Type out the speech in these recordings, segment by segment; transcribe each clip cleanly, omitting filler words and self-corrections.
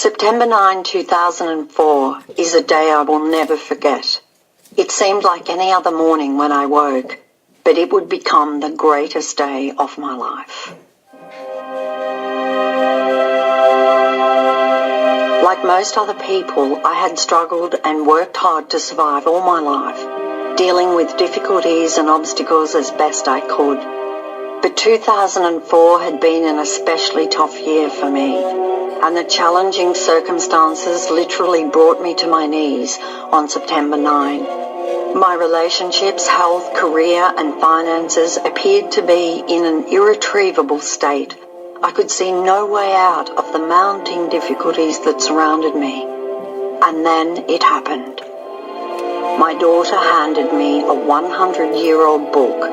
September 9, 2004 is a day I will never forget. It seemed like any other morning when I woke, but it would become the greatest day of my life. Like most other people, I had struggled and worked hard to survive all my life, dealing with difficulties and obstacles as best I could. But 2004 had been an especially tough year for me, and the challenging circumstances literally brought me to my knees on September 9. My relationships, health, career and finances appeared to be in an irretrievable state. I could see no way out of the mounting difficulties that surrounded me. And then it happened. My daughter handed me a 100-year-old book,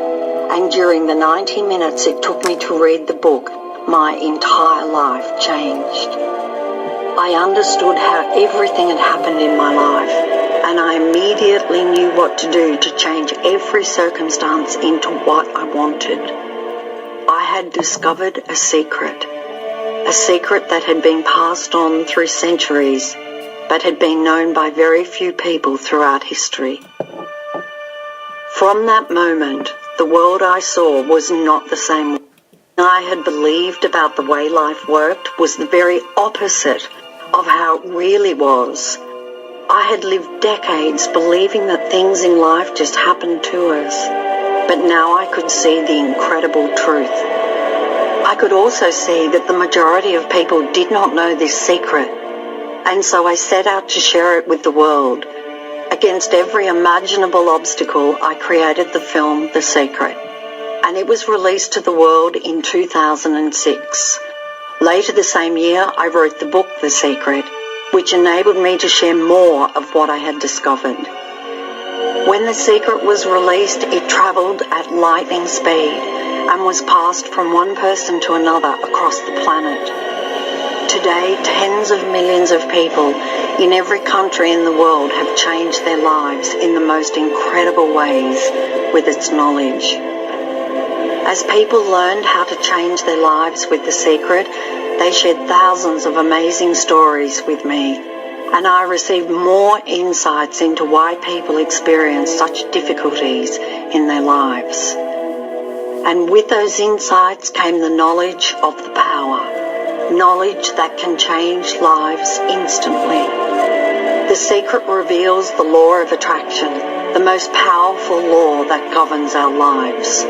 and during the 90 minutes it took me to read the book, my entire life changed. I understood how everything had happened in my life, and I immediately knew what to do to change every circumstance into what I wanted. I had discovered a secret that had been passed on through centuries, but had been known by very few people throughout history. From that moment, the world I saw was not the same. I had believed about the way life worked was the very opposite of how it really was. I had lived decades believing that things in life just happened to us, but now I could see the incredible truth. I could also see that the majority of people did not know this secret, and so I set out to share it with the world. Against every imaginable obstacle, I created the film The Secret, and it was released to the world in 2006. Later the same year, I wrote the book The Secret, which enabled me to share more of what I had discovered. When The Secret was released, it travelled at lightning speed and was passed from one person to another across the planet. Today, tens of millions of people in every country in the world have changed their lives in the most incredible ways with its knowledge. As people learned how to change their lives with The Secret, they shared thousands of amazing stories with me, and I received more insights into why people experience such difficulties in their lives. And with those insights came the knowledge of the power, knowledge that can change lives instantly. The Secret reveals the law of attraction, the most powerful law that governs our lives.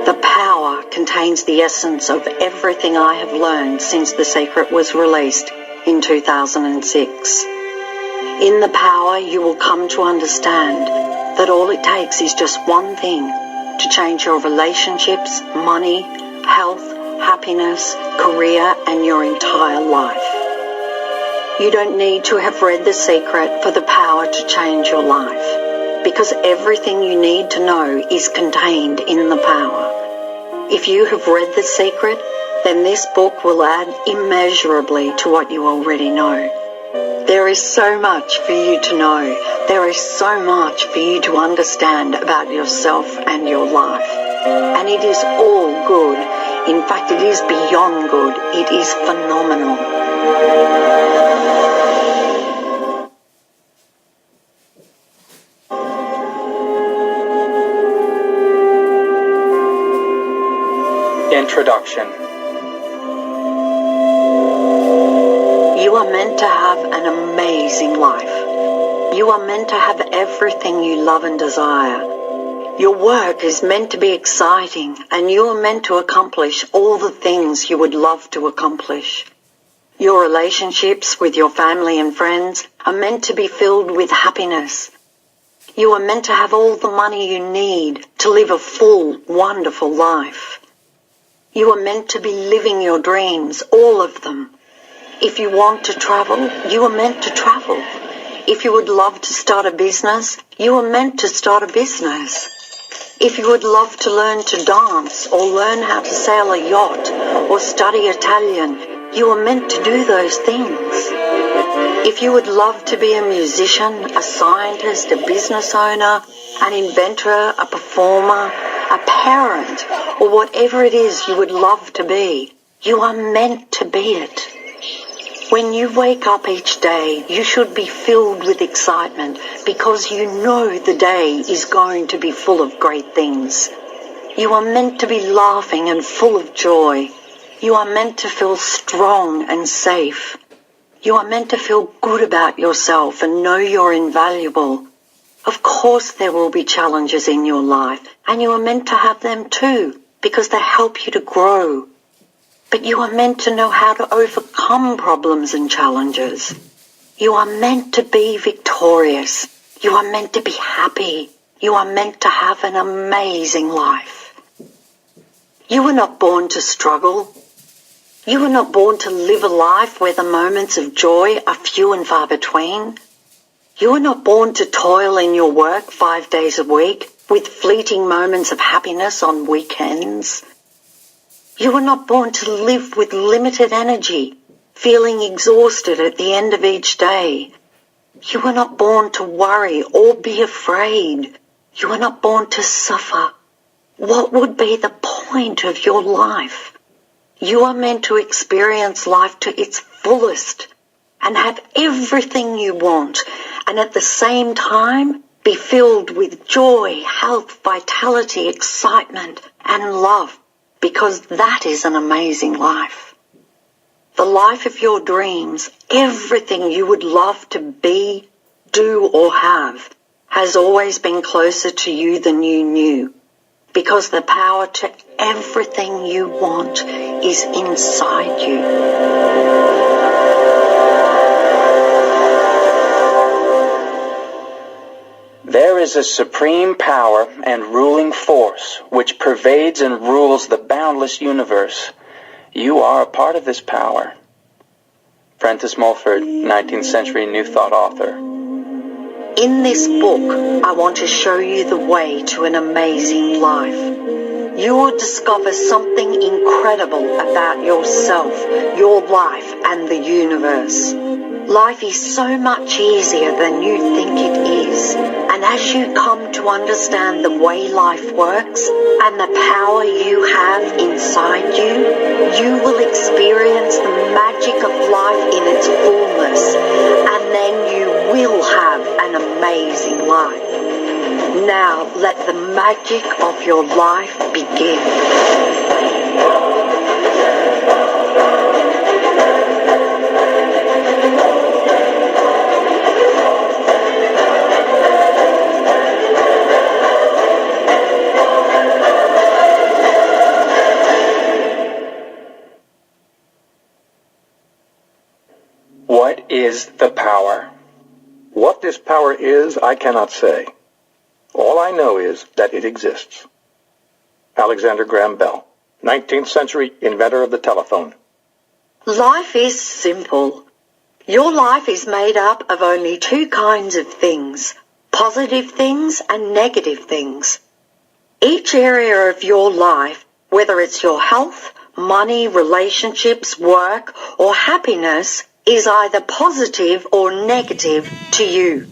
The power contains the essence of everything I have learned since The Secret was released in 2006. In the power, you will come to understand that all it takes is just one thing to change your relationships, money, health, happiness, career, and your entire life. You don't need to have read The Secret for the power to change your life, because everything you need to know is contained in the power. If you have read The Secret, then this book will add immeasurably to what you already know. There is so much for you to know. There is so much for you to understand about yourself and your life. And it is all good. In fact, it is beyond good. It is phenomenal. Introduction. You are meant to have an amazing life. You are meant to have everything you love and desire. Your work is meant to be exciting, and you are meant to accomplish all the things you would love to accomplish. Your relationships with your family and friends are meant to be filled with happiness. You are meant to have all the money you need to live a full, wonderful life. You are meant to be living your dreams, all of them. If you want to travel, you are meant to travel. If you would love to start a business, you are meant to start a business. If you would love to learn to dance or learn how to sail a yacht or study Italian, you are meant to do those things. If you would love to be a musician, a scientist, a business owner, an inventor, a performer, a parent, or whatever it is you would love to be, you are meant to be it. When you wake up each day, you should be filled with excitement because you know the day is going to be full of great things. You are meant to be laughing and full of joy. You are meant to feel strong and safe. You are meant to feel good about yourself and know you're invaluable. Of course there will be challenges in your life, and you are meant to have them too, because they help you to grow. But you are meant to know how to overcome problems and challenges. You are meant to be victorious. You are meant to be happy. You are meant to have an amazing life. You were not born to struggle. You were not born to live a life where the moments of joy are few and far between. You were not born to toil in your work 5 days a week with fleeting moments of happiness on weekends. You were not born to live with limited energy, feeling exhausted at the end of each day. You were not born to worry or be afraid. You were not born to suffer. What would be the point of your life? You are meant to experience life to its fullest and have everything you want, and at the same time be filled with joy, health, vitality, excitement, and love, because that is an amazing life. The life of your dreams, everything you would love to be, do, or have, has always been closer to you than you knew, because the power to everything you want is inside you. There is a supreme power and ruling force which pervades and rules the boundless universe. You are a part of this power. Francis Mulford, 19th century New Thought author. In this book, I want to show you the way to an amazing life. You will discover something incredible about yourself, your life, and the universe. Life is so much easier than you think it is, and as you come to understand the way life works and the power you have inside you, you will experience the magic of life in its fullness, and then you will have an amazing life. Now let the magic of your life begin. What is the power? What this power is, I cannot say. All I know is that it exists. Alexander Graham Bell, 19th century inventor of the telephone. Life is simple. Your life is made up of only two kinds of things, positive things and negative things. Each area of your life, whether it's your health, money, relationships, work, or happiness, is either positive or negative to you.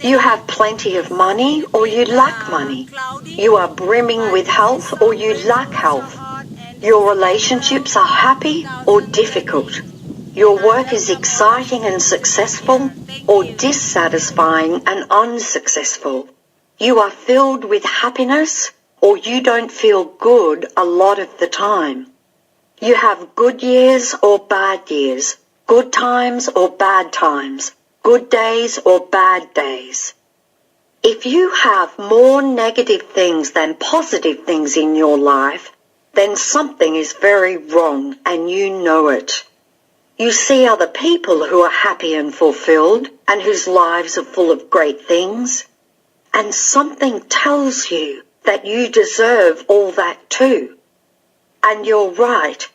You have plenty of money or you lack money. You are brimming with health or you lack health. Your relationships are happy or difficult. Your work is exciting and successful or dissatisfying and unsuccessful. You are filled with happiness or you don't feel good a lot of the time. You have good years or bad years, good times or bad times, good days or bad days. If you have more negative things than positive things in your life, then something is very wrong and you know it. You see other people who are happy and fulfilled and whose lives are full of great things, and something tells you that you deserve all that too. And you're right,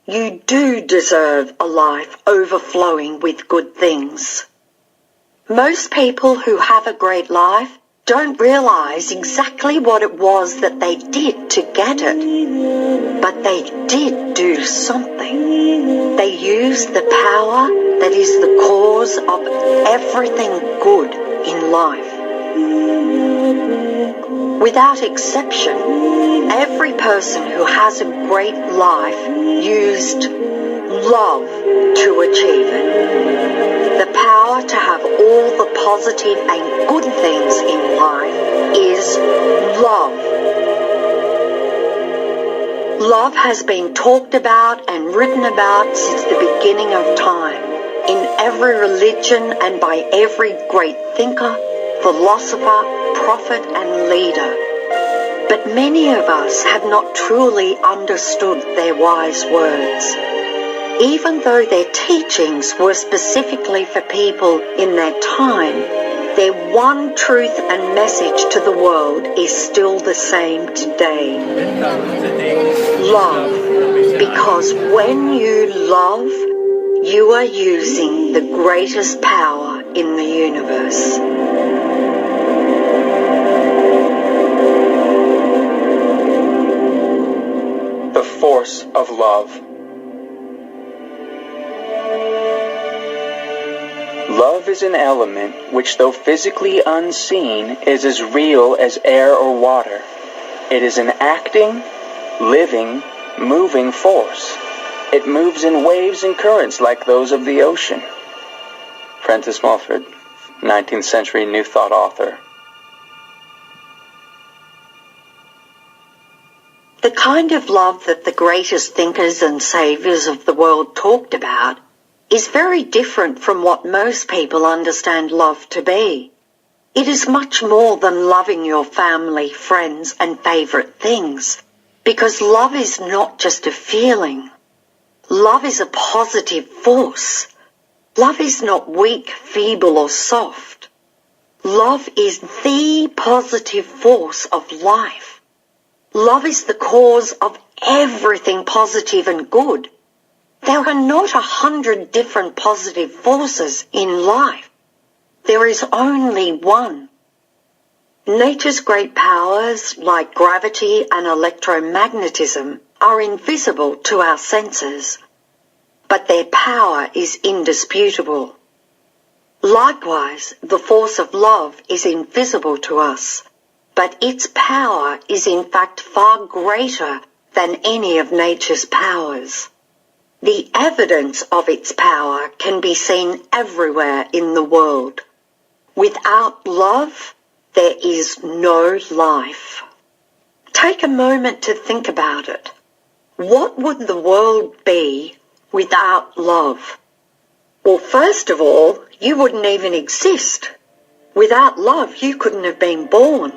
you do deserve a life overflowing with good things. Most people who have a great life don't realize exactly what it was that they did to get it, but they did do something. They used the power that is the cause of everything good in life. Without exception, every person who has a great life used love to achieve it. The power to have all the positive and good things in life is love. Love has been talked about and written about since the beginning of time, in every religion and by every great thinker, philosopher, prophet and leader. But many of us have not truly understood their wise words. Even though their teachings were specifically for people in their time, their one truth and message to the world is still the same today. Love. Because when you love, you are using the greatest power in the universe. The force of love. Love is an element which, though physically unseen, is as real as air or water. It is an acting, living, moving force. It moves in waves and currents like those of the ocean. Francis Mulford, 19th century New Thought author. The kind of love that the greatest thinkers and saviors of the world talked about is very different from what most people understand love to be. It is much more than loving your family, friends, and favorite things, because love is not just a feeling. Love is a positive force. Love is not weak, feeble, or soft. Love is the positive force of life. Love is the cause of everything positive and good. There are not 100 different positive forces in life. There is only one. Nature's great powers, like gravity and electromagnetism, are invisible to our senses, but their power is indisputable. Likewise, the force of love is invisible to us, but its power is in fact far greater than any of nature's powers. The evidence of its power can be seen everywhere in the world. Without love, there is no life. Take a moment to think about it. What would the world be without love? Well, first of all, you wouldn't even exist. Without love, you couldn't have been born.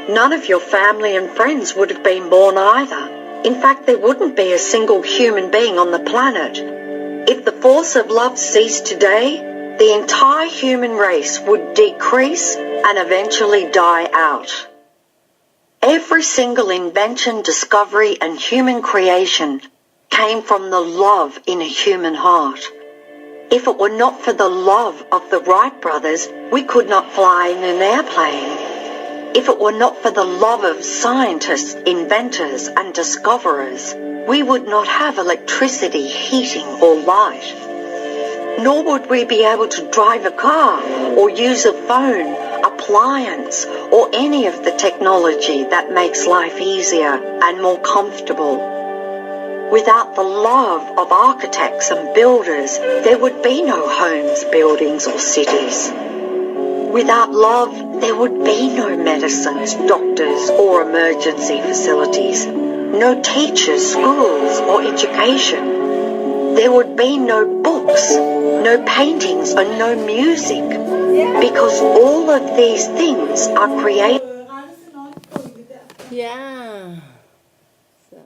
None of your family and friends would have been born either. In fact, there wouldn't be a single human being on the planet. If the force of love ceased today, the entire human race would decrease and eventually die out. Every single invention, discovery, and human creation came from the love in a human heart. If it were not for the love of the Wright brothers, we could not fly in an airplane. If it were not for the love of scientists, inventors, and discoverers, we would not have electricity, heating, or light. Nor would we be able to drive a car, or use a phone, appliance, or any of the technology that makes life easier and more comfortable. Without the love of architects and builders, there would be no homes, buildings, or cities. Without love, there would be no medicines, doctors, or emergency facilities, no teachers, schools, or education. There would be no books, no paintings, and no music, because all of these things are created. Yeah.